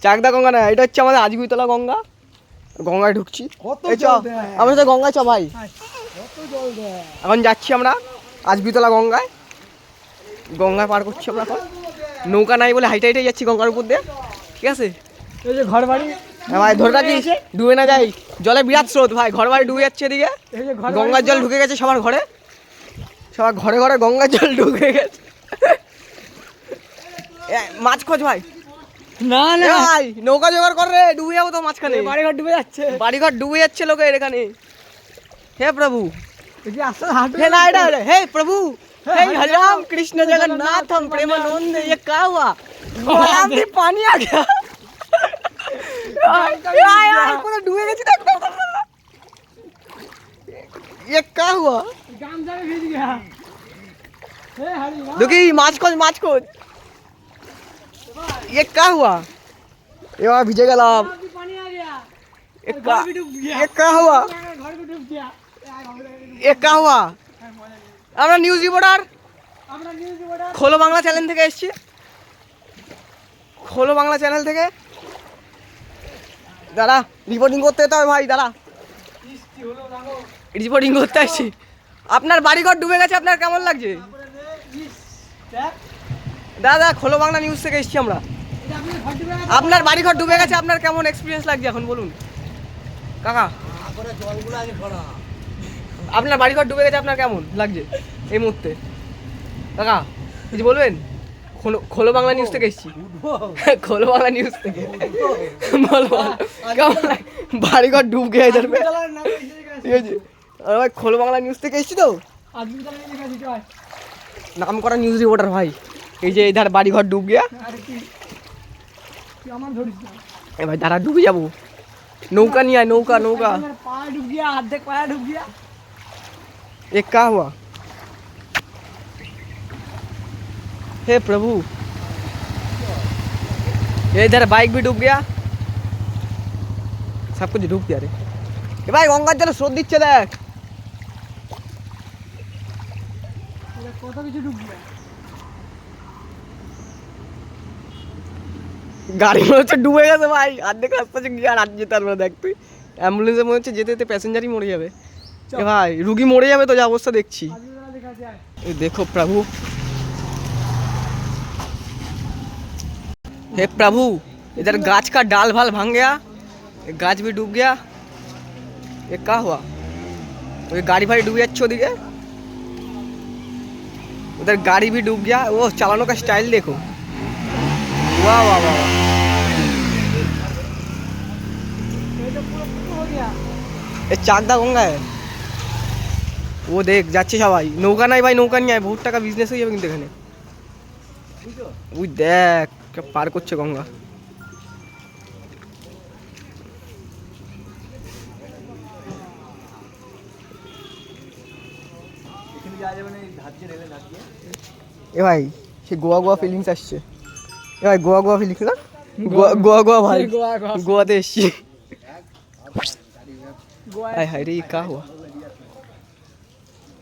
চাকদা গঙ্গা না, এটা হচ্ছে আমাদের আজগুইতলা গঙ্গা। গঙ্গায় ঢুকছি। আমার সাথে গঙ্গায় চ ভাই। এখন যাচ্ছি আমরা আজগুইতলা গঙ্গায়। গঙ্গায় পার করছি আমরা এখন। নৌকা নাই বলে হাইটে হাইটে যাচ্ছি গঙ্গার উপর দিয়ে। ঠিক আছে, এই যে ঘর বাড়ি। হ্যাঁ ভাই, ধরে রাখিস ডুবে না যাই। জলে বিরাট স্রোত ভাই, ঘর বাড়ি ডুবে যাচ্ছে এদিকে। গঙ্গার জল ঢুকে গেছে সবার ঘরে, সবার ঘরে ঘরে গঙ্গার জল ঢুকে গেছে। মাছ খোঁজ ভাই। না না ভাই নৌকা জোগাড় কর রে, ডুবে যাবো তো মাঝখানে। বাড়িঘর ডুবে যাচ্ছে, বাড়িঘর ডুবে যাচ্ছে লোকের এখানে। হে প্রভু, হে না এটা হে প্রভু, हे हरिराम कृष्ण जगन्नाथ हम प्रेमानंद। ये क्या हुआ? पानी आ गया यार, पूरा डूबे गए। ये क्या हुआ? दुखी माछ खोज। ये क्या हुआ? ये वहाँ भिजे गया। ये क्या हुआ? ये क्या हुआ? আমরা নিউজ রিপোর্টার, খোলো বাংলা চ্যানেল থেকে এসেছি। খোলো বাংলা চ্যানেল থেকে দাঁড়া, রিপোর্টিং করতে যেতে হবে ভাই। দাঁড়া, রিপোর্টিং করতে আসছি। আপনার বাড়িঘর ডুবে গেছে, আপনার কেমন লাগছে? দাদা খোলো বাংলা নিউজ থেকে এসেছি আমরা। আপনার বাড়িঘর ডুবে গেছে, আপনার কেমন এক্সপিরিয়েন্স লাগছে এখন বলুন কাকা? আপনার বাড়িঘর ডুবে গেছে, আপনার কেমন লাগছে এই মুহূর্তে কাকা? কিছু বলবেন? খোলো বাংলা নিউজ থেকে এসেছি। খোলো বাংলা নিউজ থেকে বলবো কেমন লাগে? বাড়িঘর ডুব গিয়ে যাবে, ঠিক আছে? আর ভাই খোলো বাংলা নিউজ থেকে এসেছি তো, নাম করা নিউজ রিপোর্টার ভাই। এই যে ইধার বাড়িঘর ডুব গিয়া। এ ভাই দাঁড়া, ডুবে যাবো। নৌকা নিয়ে আয়, নৌকা নৌকা। ये क्या हुआ? हे प्रभु, ये इधर बाइक भी डूब गया, सब कुछ डूब गया रे। ए भाई गंगार जल स्रोत दिच्छे देख, কত কিছু ডুব গিয়া। গাড়ি মনে হচ্ছে ডুবে গেছে ভাই। অর্ধেক রাস্তা গিয়ে আর যেতে পারবে না। দেখ তুই অ্যাম্বুলেন্সে মনে হচ্ছে যেতে যেতে প্যাসেঞ্জারই মরে যাবে। ए भाई रुगी मरे जाबे तो जा अवस्था देखছি। ये देखो प्रभु, हे प्रभु, इधर गाछ का डाल भाल भांग गया, एक गाछ भी डूब गया। ये क्या हुआ? ये गाड़ी भाड़ी डूब जाच्छे ओदिके, उधर गाड़ी भी डूब गया। वो चालानो का स्टाइल देखो, वाह वाह वाह। ये चाकदा गंगा है। ও দেখ যাচ্ছে সবাই। নৌকা নাই ভাই, নৌকা নিয়ে আয়, বহুত টাকা বিজনেস হয়ে যাবে কিন্তু এখানে। ওই দেখ পার করছে গঙ্গা। এ ভাই সে গোয়া গোয়া ফিলিংস আসছে। এ ভাই গোয়া গোয়া ফিলিংস না, গোয়া গোয়া ভাই, গোয়াতে এসছি। হায় হায় রে, কা হুয়া?